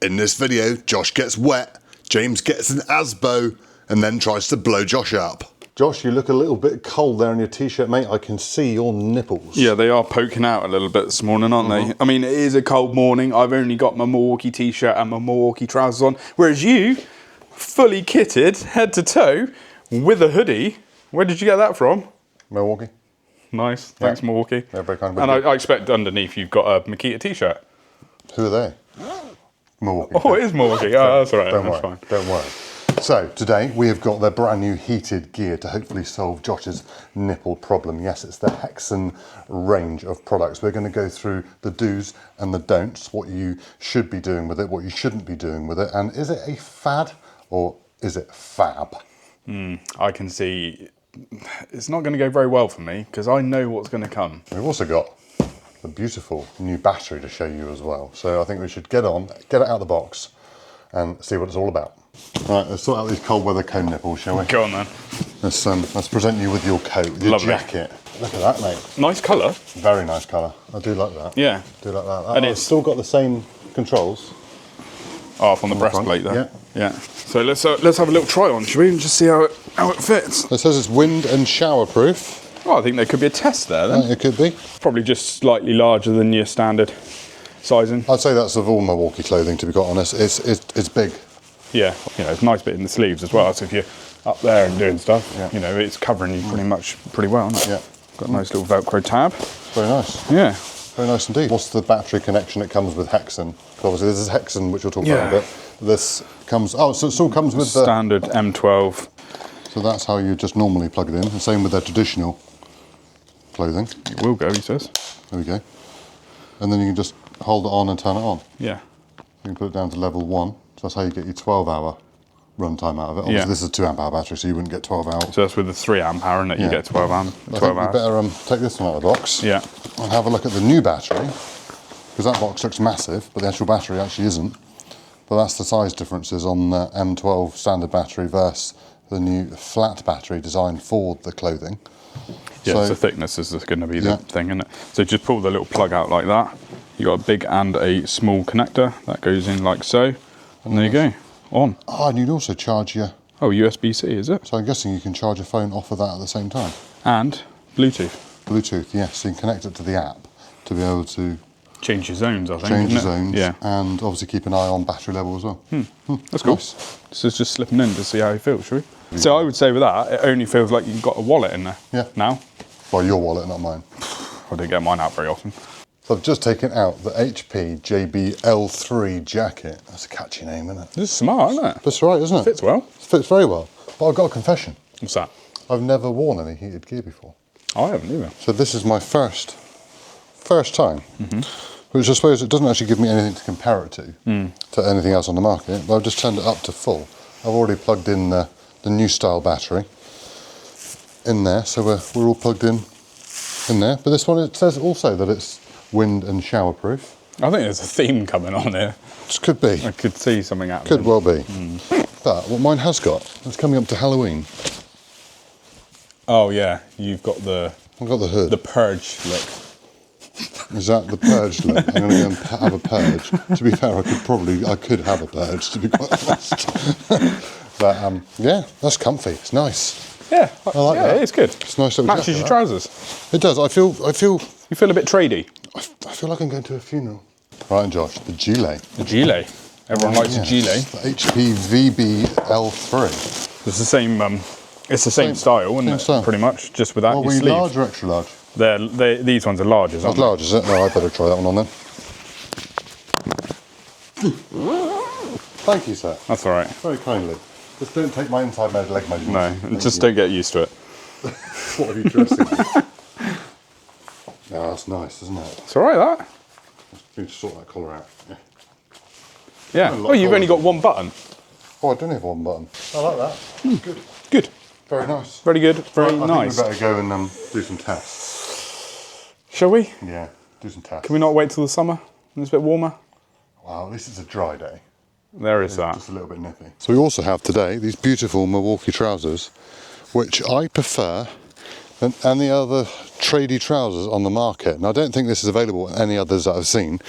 In this video, Josh gets wet, James gets an asbo, and then tries to blow Josh up. Josh, you look a little bit cold there in your t-shirt, mate. I can see your nipples. Yeah, they are poking out a little bit this morning, aren't they? I mean, it is a cold morning. I've only got my Milwaukee t-shirt and my Milwaukee trousers on, whereas you, fully kitted, head to toe, with a hoodie. Where did you get that from? Milwaukee. Nice, thanks Milwaukee. Yeah, very kind. And I expect underneath you've got a Makita t-shirt. Who are they? Milwaukee. Oh, it is Milwaukee. Oh, that's all right. Don't That's worry. fine. Don't worry. So today we have got their brand new heated gear to hopefully solve Josh's nipple problem. Yes, it's the Hexon range of products. We're going to go through the do's and the don'ts, what you should be doing with it, what you shouldn't be doing with it, and is it a fad or is it fab? I can see it's not going to go very well for me because I know what's going to come. We've also got a beautiful new battery to show you as well. So I think we should get it out of the box and see what it's all about. Right, let's sort out these cold weather cone nipples, shall we? Go on then. Let's present you with your coat, with your Lovely. jacket. Look at that, mate. Nice colour. Very nice colour. I do like that. Yeah. I do like that. And it's still got the same controls. Oh, up on the breastplate there. Yeah. Yeah. So let's have a little try on, shall we, and just see how it fits. It says it's wind and shower proof. Oh, I think there could be a test there then. It could be. Probably just slightly larger than your standard sizing. I'd say that's of all Milwaukee clothing, to be quite honest. It's big. Yeah, you know, it's a nice bit in the sleeves as well, so if you're up there and doing stuff, Yeah. you know, it's covering you pretty well, isn't it? Yeah. Got a nice little Velcro tab. Very nice. Yeah. Very nice indeed. What's the battery connection it comes with Hexon? Obviously, this is Hexon, which we'll talk about in a bit. This comes, so it still comes with the standard M12. So that's how you just normally plug it in. The same with their traditional clothing. It will go, he says. There we go. And then you can just hold it on and turn it on. Yeah. You can put it down to level 1. So that's how you get your 12-hour run time out of it. Obviously, Yeah. this is a 2 amp hour battery, so you wouldn't get 12 hours. So that's with the 3 amp hour, and that you get 12 amp, 12 I think hours. we better take this one out of the box. Yeah. And have a look at the new battery, because that box looks massive, but the actual battery actually isn't. But that's the size differences on the M12 standard battery versus the new flat battery designed for the clothing. Yeah, so so thickness is going to be the thing, isn't it? So just pull the little plug out like that. You got a big and a small connector that goes in like so, and there you go, on. Oh, and you'd also charge your... Oh, USB-C, is it? So I'm guessing you can charge your phone off of that at the same time. And Bluetooth. Bluetooth, yes. So you can connect it to the app to be able to Change your zones, I think. change your isn't it? zones, Yeah. and obviously keep an eye on battery level as well. That's cool. Nice. This is just slipping in to see how it feels, shall we? So I would say with that, it only feels like you've got a wallet in there. Yeah. Now. Well, your wallet, not mine. I don't get mine out very often. So I've just taken out the HP JBL3 jacket. That's a catchy name, isn't it? This is smart, isn't it? That's right, isn't it? Fits well. Fits very well. But I've got a confession. What's that? I've never worn any heated gear before. I haven't either. So this is my first time. Which I suppose it doesn't actually give me anything to compare it to anything else on the market. But I've just turned it up to full. I've already plugged in the new style battery in there, so we're all plugged in there. But this one, it says also that it's wind and shower proof. I think there's a theme coming on here. Which could be. I could see something happening. Could well be. But what mine has got, it's coming up to Halloween. Oh yeah, you've got the I've got the hood. purge look. Is that the purge look? I'm going to go and have a purge. To be fair, I could have a purge, to be quite honest. But yeah, that's comfy. It's nice. Yeah, I like that. It's good. It's nice little Matches jacket, your that. trousers. It does. I feel You feel a bit tradey. I feel like I'm going to a funeral. Right, and Josh, the gilet. The gilet. Everyone likes a gilet. The HP VBL3. It's the same. It's the same style, isn't it? style. Pretty much, just without Oh, your were you sleeve. large or extra large? These ones are large, aren't That's they? large, is it? No, I better try that one on then. Thank you, sir. That's all right. Very kindly. Just don't take my inside leg measurements. No, Thank just you. don't get used to it. What have you dressed in? No, that's nice, isn't it? It's all right, that. You need to sort that collar out. Yeah. Yeah. A lot Oh, you've of only got one button. Oh, I don't have one button. I like that. Good. Good. Very nice. Very good. Very I nice. think we better go and do some tests. Shall we? Yeah, do some tests. Can we not wait till the summer when it's a bit warmer? Well, at least it's a dry day. There is that. Just a little bit nippy. So we also have today these beautiful Milwaukee trousers, which I prefer than any other tradie trousers on the market. And I don't think this is available in any others that I've seen.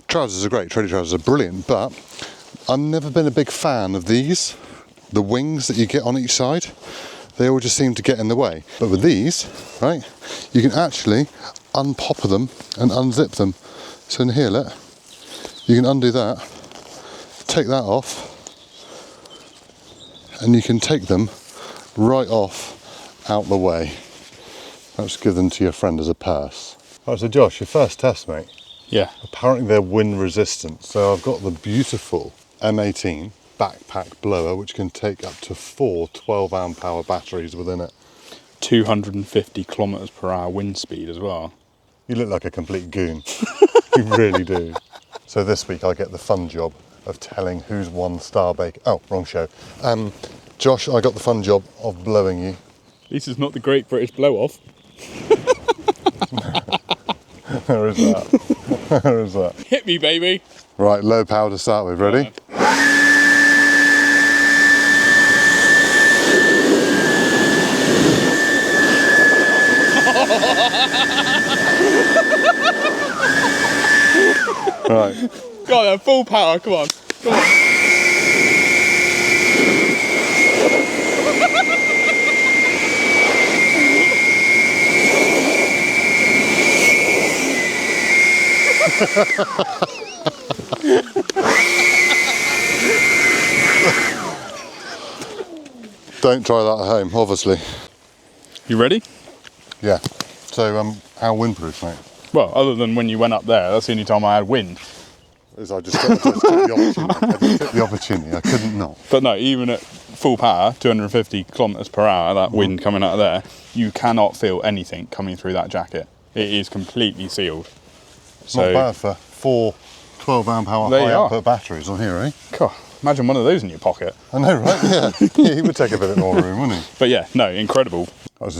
Trousers are great, tradie trousers are brilliant, but I've never been a big fan of these, the wings that you get on each side. They all just seem to get in the way. But with these, right, you can actually unpop them and unzip them. So in here, look, you can undo that, take that off, and you can take them right off out the way. Perhaps give them to your friend as a purse. Right, so Josh, your first test, mate. Yeah. Apparently they're wind resistant. So I've got the beautiful M18 backpack blower, which can take up to 4 12-amp hour batteries within it. 250 kilometers per hour wind speed as well. You look like a complete goon. You really do. So this week I get the fun job of telling who's won Star Bake. Oh, wrong show. Josh, I got the fun job of blowing you. This is not the Great British Blow-Off. There is that. There is that. Hit me, baby. Right, low power to start with. Ready? Right. Go on, full power. Come on. Come on. Don't try that at home, obviously. You ready? Yeah. So, how windproof, mate? Well, other than when you went up there, that's the only time I had wind. I just took the opportunity. I just took the opportunity. I couldn't not. But no, even at full power, 250 kilometers per hour, that wind coming out of there, you cannot feel anything coming through that jacket. It is completely sealed. Not bad for 4 12-amp hour There you high are. output batteries on here, eh? God, imagine one of those in your pocket. I know, right? Yeah. Yeah, he would take a bit more room, wouldn't he? But yeah, no, incredible.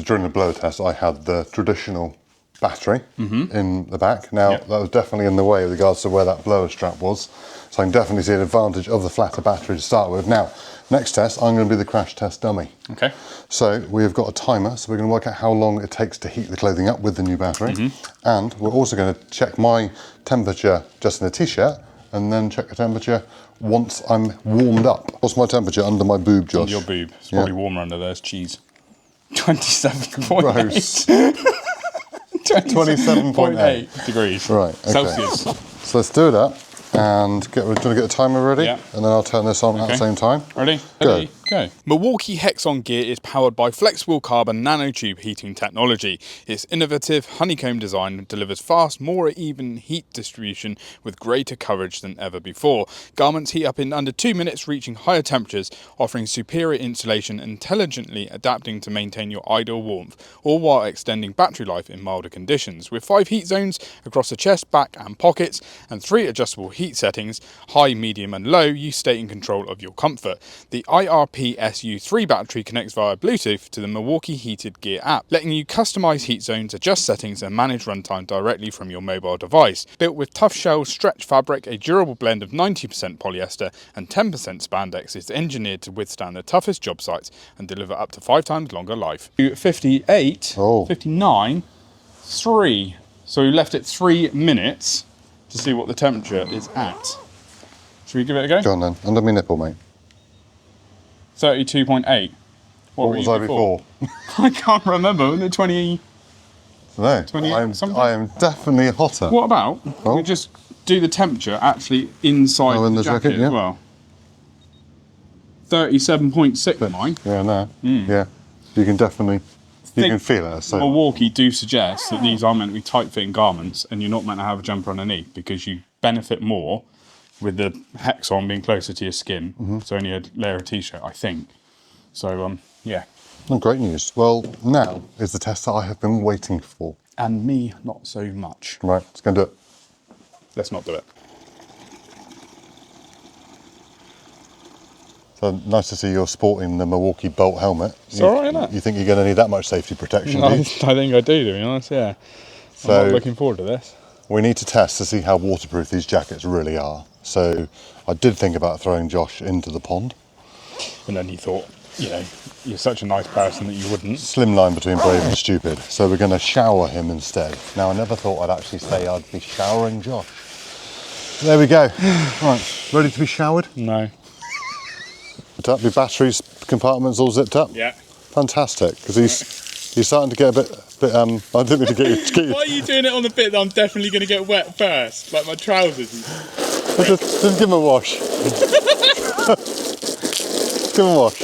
During the blow test, I had the traditional battery in the back. Now, that was definitely in the way with regards to where that blower strap was. So I can definitely see an advantage of the flatter battery to start with. Now, next test, I'm going to be the crash test dummy. Okay. So we've got a timer, so we're going to work out how long it takes to heat the clothing up with the new battery. And we're also going to check my temperature just in the t-shirt, and then check the temperature once I'm warmed up. What's my temperature under my boob, Josh? Your boob. It's probably warmer under there. It's cheese. 27.8. Gross. 27.8 degrees. Right, okay. Celsius. So let's do that. And we're going to get the timer ready, Yeah. and then I'll turn this on at the same time. Ready? Go. Go. Milwaukee Hexon gear is powered by flexible carbon nanotube heating technology. Its innovative honeycomb design delivers fast, more even heat distribution with greater coverage than ever before. Garments heat up in under 2 minutes, reaching higher temperatures, offering superior insulation, intelligently adapting to maintain your ideal warmth, all while extending battery life in milder conditions. With 5 heat zones across the chest, back and pockets, and 3 adjustable heat settings, high, medium and low, you stay in control of your comfort. The IRP-SU3 battery connects via Bluetooth to the Milwaukee Heated Gear app, letting you customize heat zones, adjust settings and manage runtime directly from your mobile device. Built with tough shell stretch fabric, a durable blend of 90% polyester and 10% spandex, is engineered to withstand the toughest job sites and deliver up to 5 times longer life. 58, 59, 3. So we left it 3 minutes to see what the temperature is at. Should we give it a go? Go on then, under my nipple, mate. 32.8. What was I before? I can't remember. Wasn't it 20? No, 20 something? I am definitely hotter. What about we just do the temperature actually inside in the the jacket, jacket, as well? 37.6 mine. Yeah, no. Yeah, you can definitely, you can feel it. So. Milwaukee do suggest that these are meant to be tight-fitting garments and you're not meant to have a jumper underneath because you benefit more with the Hexon being closer to your skin. It's only a layer of t-shirt, I think. So, yeah. Oh, great news. Well, now is the test that I have been waiting for. And me, not so much. Right, let's go and do it. Let's not do it. So nice to see you're sporting the Milwaukee Bolt helmet. It's all right, isn't it? You think you're going to need that much safety protection, I do you? think I do, to be honest, yeah. So, I'm not looking forward to this. We need to test to see how waterproof these jackets really are. So I did think about throwing Josh into the pond. And then you thought, you know, you're such a nice person that you wouldn't. Slim line between brave and stupid. So we're going to shower him instead. Now, I never thought I'd actually say I'd be showering Josh. There we go. Right, ready to be showered? No. Zipped up, your batteries compartments all zipped up? Yeah. Fantastic, because he's starting to get a bit I didn't mean to get you. Why are you doing it on the bit that I'm definitely going to get wet first? Like my trousers. Just give him a wash. Give him a wash.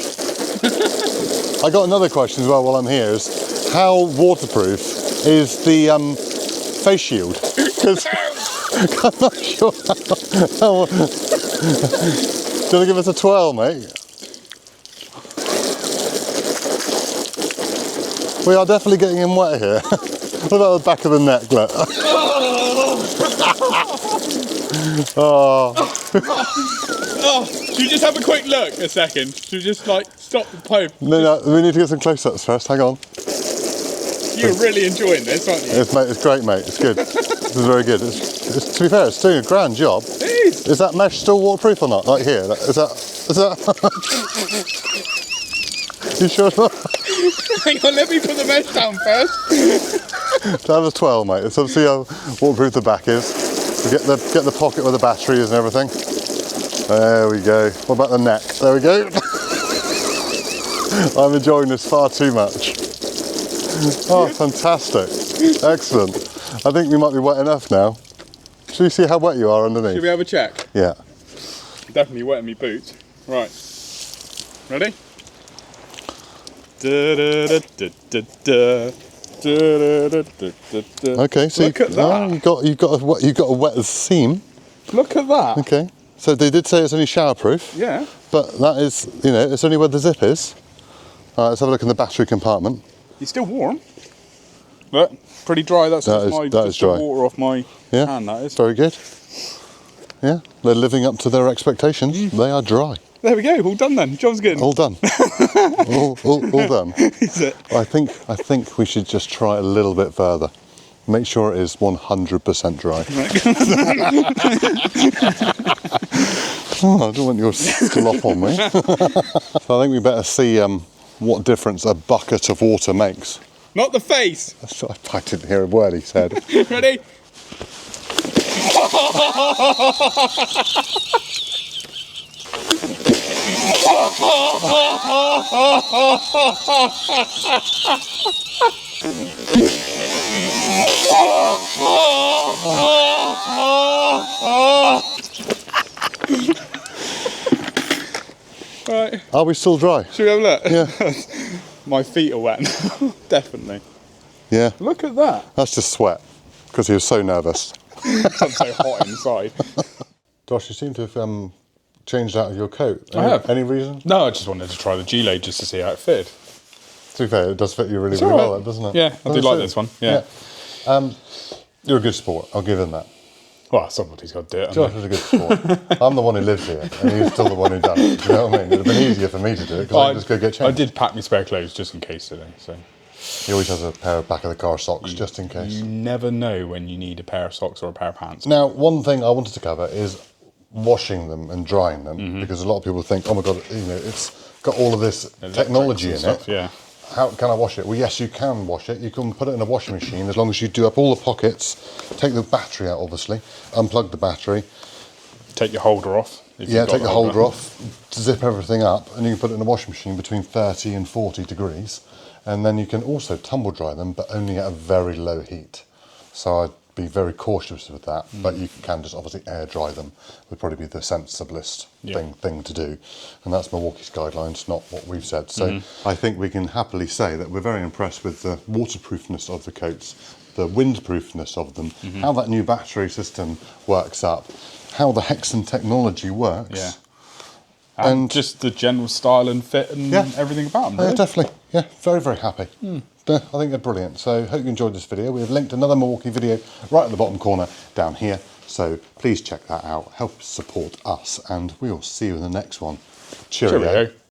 I got another question as well while I'm here, is how waterproof is the face shield? Because I'm not sure how do you want to give us a twirl, mate? We are definitely getting him wet here. What about the back of the neck, look? Oh. Oh, should we just have a quick look a second? Should we just like stop the pipe? No, we need to get some close-ups first, hang on. You're really enjoying this, aren't you? It's great, mate, it's good. This is very good. To be fair, it's doing a grand job. It is. Is that mesh still waterproof or not? Like here, is that? You sure not? Hang on, let me put the mesh down first. To have a twirl, mate. Let's see how waterproof the back is. So get the pocket where the battery is and everything. There we go. What about the neck? There we go. I'm enjoying this far too much. Oh, fantastic. Excellent. I think we might be wet enough now. Should we see how wet you are underneath? Should we have a check? Yeah. Definitely wet in my boots. Right. Ready? Okay, so look at that. You've got a wet seam. Look at that. Okay. So they did say it's only showerproof. Yeah. But that is, it's only where the zip is. All right, let's have a look in the battery compartment. You're still warm. Look, pretty dry. That is dry. The water off my hand, that is. Very good. Yeah, they're living up to their expectations. They are dry. There we go. All done then. Job's good. All done. all done. Is it? I think we should just try a little bit further. Make sure it is 100% dry. Oh, I don't want your slop on me. So I think we better see what difference a bucket of water makes. Not the face. I didn't hear a word he said. Ready? Right. Are we still dry? Should we have a look? Yeah. My feet are wet. Definitely. Yeah. Look at that. That's just sweat, because he was so nervous. I'm so hot inside. Josh, you seem to have changed out of your coat. I have. Any reason? No, I just wanted to try the G-Lade just to see how it fitted. To be fair, it does fit you really, really well, doesn't it? Yeah, I do like this one. Yeah. You're a good sport. I'll give him that. Well, somebody's got to do it. Josh is a good sport. I'm the one who lives here, and he's still the one who done it. Do you know what I mean? It'd have been easier for me to do it, because I can just go get changed. I did pack my spare clothes just in case today, so... He always has a pair of back of the car socks, just in case. You never know when you need a pair of socks or a pair of pants. Now, one thing I wanted to cover is washing them and drying them, because a lot of people think, oh my God, it's got all of this technology in it. Yeah. How can I wash it? Well, yes, you can wash it. You can put it in a washing machine as long as you do up all the pockets, take the battery out, obviously, unplug the battery. Take your holder off. Yeah, take the holder off, zip everything up, and you can put it in a washing machine between 30 and 40 degrees. And then you can also tumble dry them, but only at a very low heat. So I'd be very cautious with that, but you can just obviously air dry them. Would probably be the sensiblest thing to do. And that's Milwaukee's guidelines, not what we've said. So I think we can happily say that we're very impressed with the waterproofness of the coats, the windproofness of them, how that new battery system works up, how the Hexon technology works. Yeah. And just the general style and fit and everything about them, really. Yeah, definitely. Yeah, very, very happy. I think they're brilliant. So hope you enjoyed this video. We've linked another Milwaukee video right at the bottom corner down here. So please check that out. Help support us, and we'll see you in the next one. Cheerio.